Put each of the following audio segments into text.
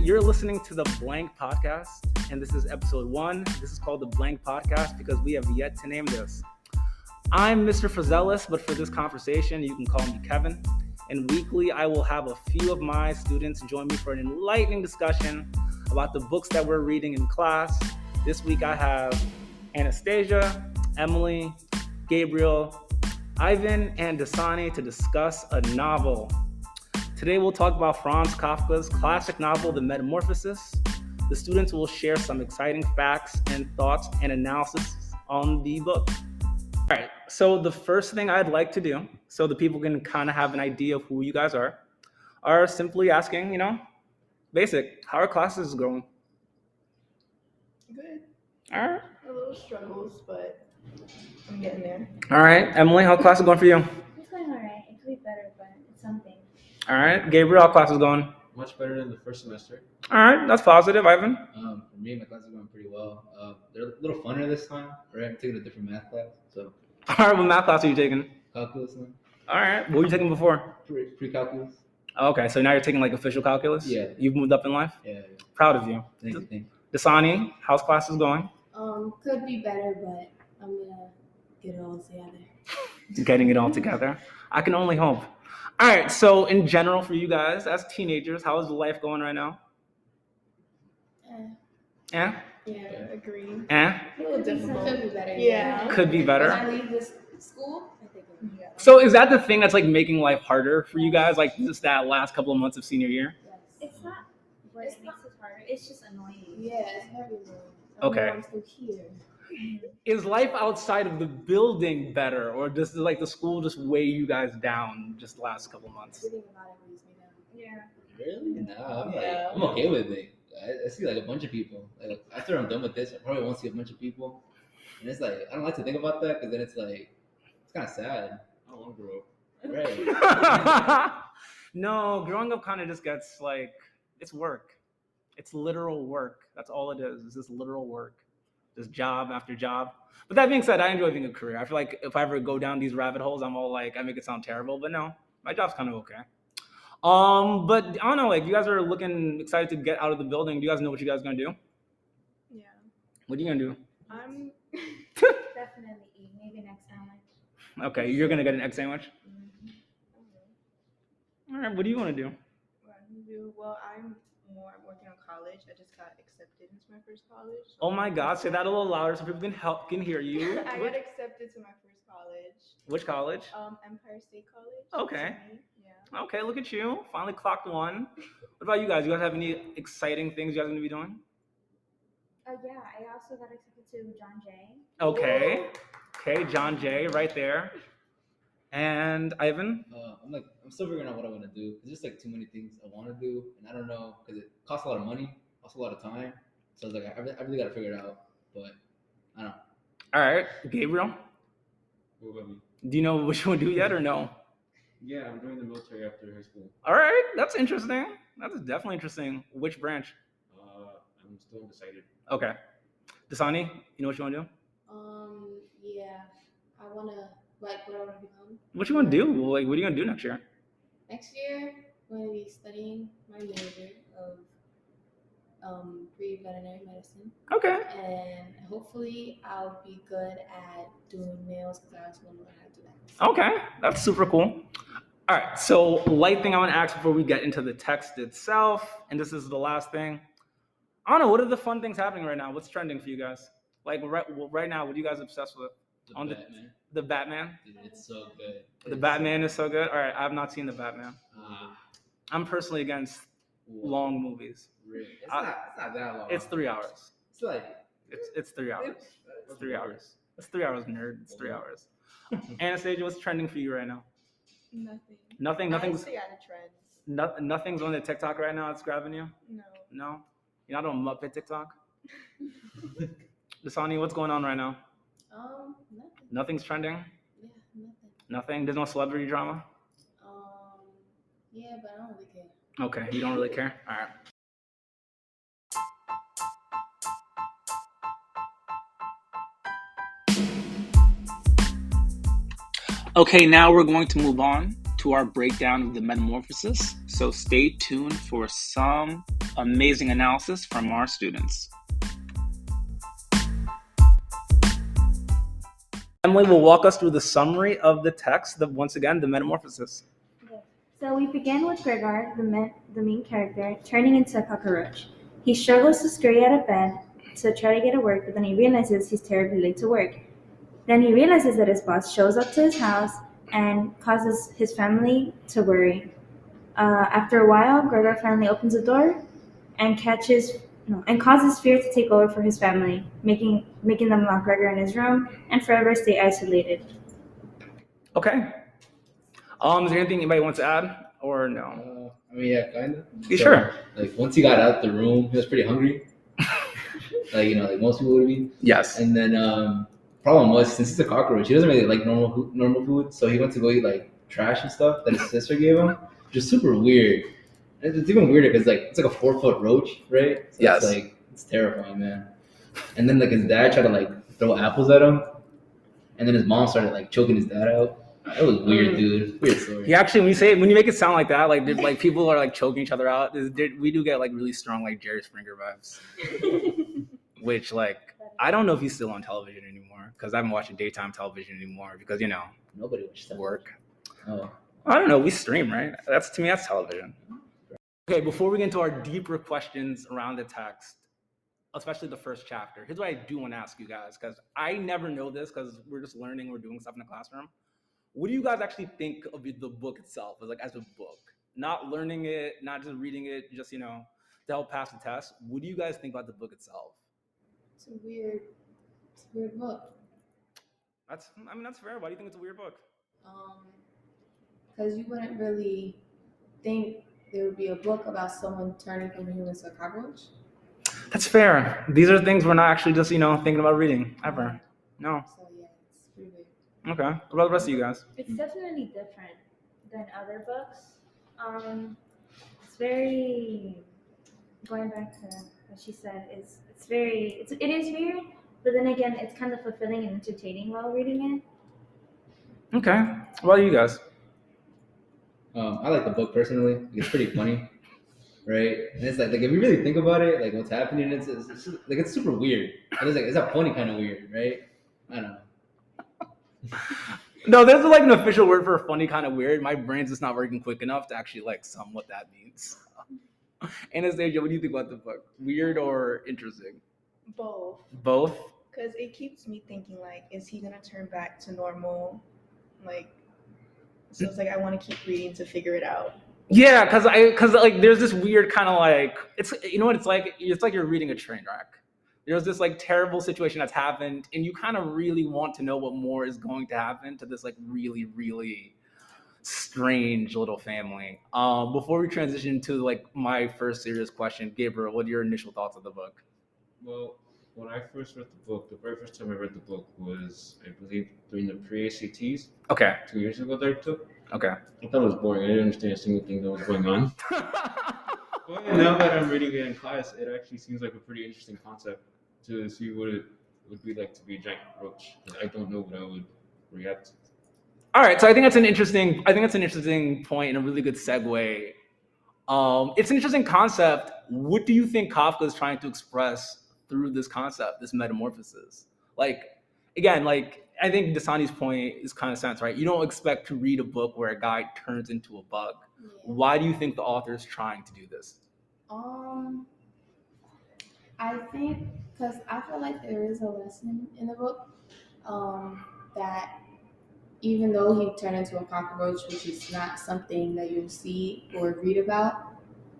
you're listening to the Blank Podcast, and this is episode 1. This is called the Blank Podcast because we have yet to name this. I'm Mr. Frazelis, but for this conversation, you can call me Kevin. And weekly, I will have a few of my students join me for an enlightening discussion about the books that we're reading in class. This week, I have Anastasia, Emily, Gabriel, Ivan, and Dasani to discuss a novel. Today, we'll talk about Franz Kafka's classic novel, The Metamorphosis. The students will share some exciting facts and thoughts and analysis on the book. All right, so the first thing I'd like to do, so the people can kind of have an idea of who you guys are simply asking, basic, how are classes going? Good. All right. A little struggles, but I'm getting there. All right, Emily, how classes going for you? It's going all right. It could be better, but it's something. All right, Gabriel, how classes going? Much better than the first semester. All right, that's positive. Ivan? For me, my classes are going pretty well. They're a little funner this time, right? I'm taking a different math class, so All right, what math class are you taking? calculus now. All right, what were you taking before? Pre-calculus. Okay, so now you're taking like official calculus? Yeah. You've moved up in life? Yeah. Proud of you. Thank you. Dasani, how's classes going? Could be better, but I'm gonna get it all together. Getting it all together. I can only hope. All right, so in general for you guys, as teenagers, how is life going right now? Yeah? Yeah, agree. Yeah? A little difficult. Could be better. Yeah. Could be When better. I leave this school, I think it'll be better. So is that the thing that's like making life harder for you guys? Like just that last couple of months of senior year? It's not what It's makes it harder. It's just annoying. Yeah, it's very annoying. Okay. I'm still here. Is life outside of the building better, or does like the school just weigh you guys down just the last couple of months? Everything about it weighs me down. Yeah. Really? Nah, Yeah. I'm okay with it. I see like a bunch of people. Like after I'm done with this, I probably won't see a bunch of people. And it's like I don't like to think about that because then it's like it's kind of sad. I don't want to grow up. Right. No, growing up kind of just gets like it's work. It's literal work. That's all it is. It's just literal work. Just job after job. But that being said, I enjoy being a career. I feel like if I ever go down these rabbit holes, I'm all like, I make it sound terrible, but no, my job's kind of okay. But I don't know, like you guys are looking excited to get out of the building. Do you guys know what you guys are gonna do? Yeah. What are you gonna do? I'm Definitely eat. Maybe next sandwich. Okay, you're gonna get an egg sandwich. All right, what do you want to do? Well, I'm working on college. I just got accepted into my first college. Oh my God, say that a little louder so people can hear you. I got accepted to my first college. Which college? Empire State College. Okay. Yeah. Okay, look at you. Finally clocked one. What about you guys? You guys have any exciting things you guys are gonna be doing? Yeah, I also got accepted to John Jay. Okay. Okay, John Jay right there. And Ivan? I'm still figuring out what I want to do. There's just like too many things I want to do, and I don't know because it costs a lot of money, costs a lot of time. So I was like, I really got to figure it out. But I don't know. All right, Gabriel. What about me? Do you know what you want to do yet or no? Yeah, I'm joining the military after high school. All right, that's interesting. That's definitely interesting. Which branch? I'm still undecided. Okay. Dasani, you know what you want to do? Yeah. I wanna what I wanna become. What you want to do? Like, what are you gonna do next year? Next year, I'm gonna be studying my major of pre-veterinary medicine, Okay. and hopefully I'll be good at doing nails because I also want to learn how to do that. Okay, that's super cool. All right, so light thing I want to ask before we get into the text itself, and this is the last thing. I don't know, what are the fun things happening right now? What's trending for you guys? Like right now, what are you guys obsessed with? Batman. The Batman? Dude, it's so good. The Batman is so good? All right, I have not seen the Batman. I'm personally against long movies. Really? It's not that long. It's 3 hours. It's like It's 3 hours. It's 3 hours. It's 3 hours, nerd. It's 3 hours. Anastasia, what's trending for you right now? Nothing. Nothing's Stay out of trends. nothing's on the TikTok right now. It's grabbing you. No. No, you're not on Muppet TikTok. Dasani, what's going on right now? Nothing. Nothing's trending. Yeah, nothing. Nothing. There's no celebrity drama. Yeah, but I don't really care. Okay, you don't really care. All right. Okay, now we're going to move on to our breakdown of the Metamorphosis. So stay tuned for some amazing analysis from our students. Emily will walk us through the summary of the text, once again, the Metamorphosis. Okay. So we begin with Gregor, the main character, turning into a cockroach. He struggles to scurry out of bed to try to get to work, but then he realizes he's terribly late to work. Then he realizes that his boss shows up to his house and causes his family to worry. After a while, Gregor finally opens the door and causes fear to take over for his family, making them lock Gregor in his room and forever stay isolated. Okay. Is there anything anybody wants to add or no? I mean, yeah, kind of. Yeah, sure. Like once he got out the room, he was pretty hungry. Like like most people would be. Yes. And then problem was, since he's a cockroach, he doesn't really like normal food, so he went to go eat like trash and stuff that his sister gave him, which is super weird. And it's even weirder because it's like a 4-foot roach, right? So Yes. it's terrifying, man. And then like his dad tried to like throw apples at him, and then his mom started like choking his dad out. That was weird, dude. Weird story. Yeah, actually, when you make it sound like that, like people are like choking each other out, we do get like really strong like Jerry Springer vibes. Which like I don't know if he's still on television anymore because I haven't watched daytime television anymore because Nobody watched that. work. Oh. I don't know. We stream, right? To me that's television. Okay, before we get into our deeper questions around the text, especially the first chapter, here's what I do want to ask you guys because I never know this because we're just learning, we're doing stuff in the classroom. What do you guys actually think of the book itself as a book? Not learning it, not just reading it, just to help pass the test. What do you guys think about the book itself? It's a weird book. That's fair. Why do you think it's a weird book? Because you wouldn't really think there would be a book about someone turning from a human to a cockroach. That's fair. These are things we're not actually just thinking about reading ever. No. So yeah, it's pretty weird. Okay. What about the rest of you guys? It's definitely different than other books. It's very, going back to what she said, it is weird, but then again, it's kind of fulfilling and entertaining while reading it. Okay. What about you guys? I like the book personally. It's pretty funny, right? And it's like if you really think about it, like what's happening, it's super weird. And it's a funny kind of weird, right? I don't know. No, there's like an official word for funny kind of weird. My brain's just not working quick enough to actually like sum what that means. Anastasia, what do you think about the book? Weird or interesting? Both. Both? Because it keeps me thinking, like, is he going to turn back to normal? Like, so it's like I want to keep reading to figure it out. Yeah, because like there's this weird kind of like, it's what it's like you're reading a train wreck. There's this like terrible situation that's happened and you kind of really want to know what more is going to happen to this like really, really strange little family. Before we transition to like my first serious question, Gabriel, what are your initial thoughts of the book? Well, when I first read the book, the very first time I read the book was, I believe, during the pre-ACTs Okay. 2 years ago that I took. Okay. I thought it was boring. I didn't understand a single thing that was going on. But now that I'm reading it in class, it actually seems like a pretty interesting concept to see what it would be like to be a giant roach. I don't know what I would react to. All right, so I think that's an interesting point and a really good segue. It's an interesting concept. What do you think Kafka is trying to express through this concept, this metamorphosis? Like, again, like I think Dasani's point is kind of sense, right? You don't expect to read a book where a guy turns into a bug. Yeah. Why do you think the author is trying to do this? I think because I feel like there is a lesson in the book that even though he turned into a cockroach, which is not something that you'll see or read about,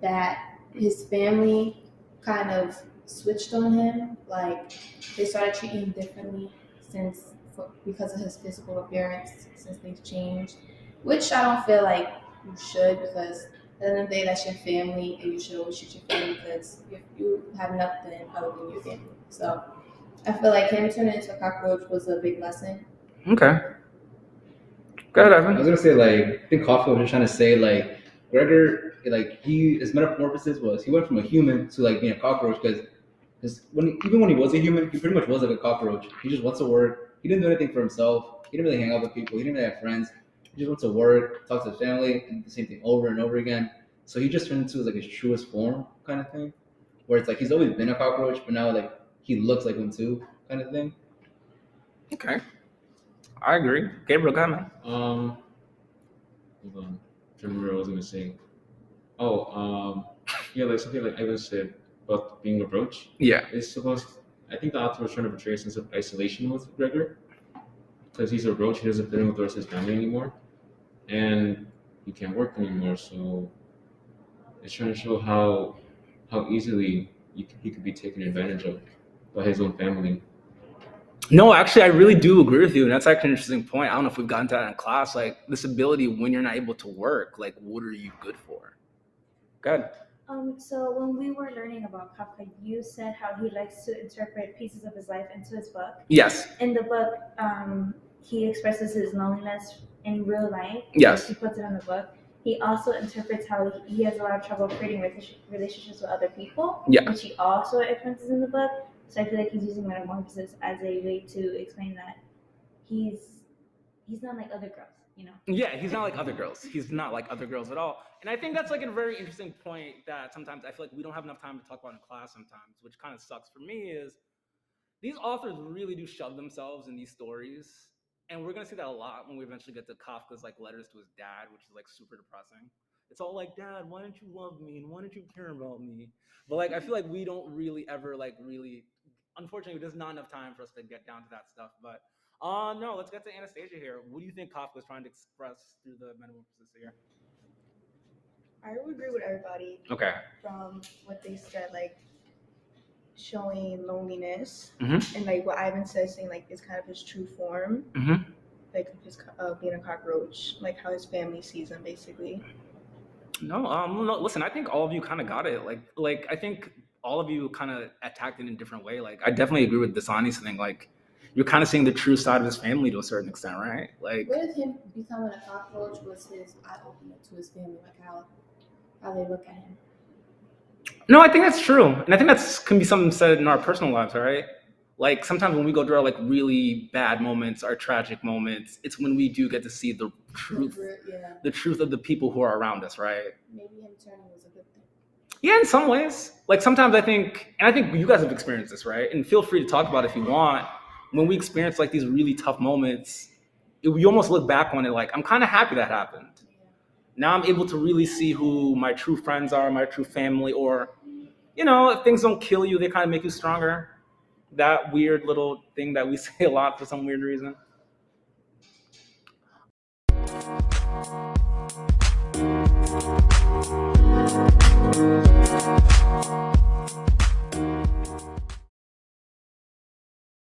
that his family kind of switched on him. Like they started treating him differently because of his physical appearance, since things changed. Which I don't feel like you should, because at the end of the day, that's your family, and you should always treat your family because you have nothing other than your family. So I feel like him turning into a cockroach was a big lesson. Okay. Go ahead, Ivan. I was gonna say, like, I think Kafka was just trying to say, like, Gregor, like, his metamorphosis was he went from a human to like being a cockroach because even when he was a human, he pretty much was like a cockroach. He just wants to work. He didn't do anything for himself. He didn't really hang out with people. He didn't really have friends. He just wants to work, talk to his family, and do the same thing over and over again. So he just turned into like his truest form kind of thing, where it's like he's always been a cockroach, but now like he looks like one too, kind of thing. Okay, I agree. Gabriel, go ahead, man. Hold on. I'm trying to remember what I was gonna say. Oh, yeah, like something like Ivan said about being a roach. Yeah. It's supposed. I think the author was trying to portray a sense of isolation with Gregor, because he's a roach. He doesn't fit in with the rest of his family anymore, and he can't work anymore. So it's trying to show how easily he could be taken advantage of by his own family. No, actually, I really do agree with you, and that's actually an interesting point. I don't know if we've gotten to that in class. Like this ability when you're not able to work, like what are you good for? Good. So when we were learning about Kafka, you said how he likes to interpret pieces of his life into his book. Yes. In the book, he expresses his loneliness in real life. Yes. He puts it in the book. He also interprets how he has a lot of trouble creating relationships with other people, Yeah. which he also expresses in the book. So I feel like he's using Metamorphosis as a way to explain that he's not like other girls, you know? Yeah, he's not like other girls. He's not like other girls at all. And I think that's like a very interesting point that sometimes I feel like we don't have enough time to talk about in class sometimes, which kind of sucks for me is these authors really do shove themselves in these stories. And we're gonna see that a lot when we eventually get to Kafka's like letters to his dad, which is like super depressing. It's all like, Dad, why don't you love me? And why don't you care about me? But like I feel like we don't really ever like really unfortunately there's not enough time for us to get down to that stuff. But no, let's get to Anastasia here. What do you think Kafka's trying to express through the Metamorphosis here? I would agree with everybody Okay. from what they said, like showing loneliness, Mhm. and like what Ivan says, saying like it's kind of his true form, Mhm. like his being a cockroach, like how his family sees him, basically. No, listen, I think all of you kind of got it. Like I think all of you kind of attacked it in a different way. Like I definitely agree with Dasani's thing. Like you're kind of seeing the true side of his family to a certain extent, right? Like What if him becoming a cockroach was his eye opener to his family, like how they look at him? no, I think that's true, and I think that's can be something said in our personal lives, right? Like sometimes when we go through our like really bad moments, our tragic moments, it's when we do get to see the truth, Yeah, the truth of the people who are around us, right? maybe him turning was a good thing. Yeah, in some ways. Like sometimes I think, and I think you guys have experienced this, right? And feel free to talk about it if you want. When we experience like these really tough moments, we almost look back on it like, I'm kind of happy that happened. Now I'm able to really see who my true friends are, my true family, or, you know, if things don't kill you, they kind of make you stronger. That weird little thing that we say a lot for some weird reason.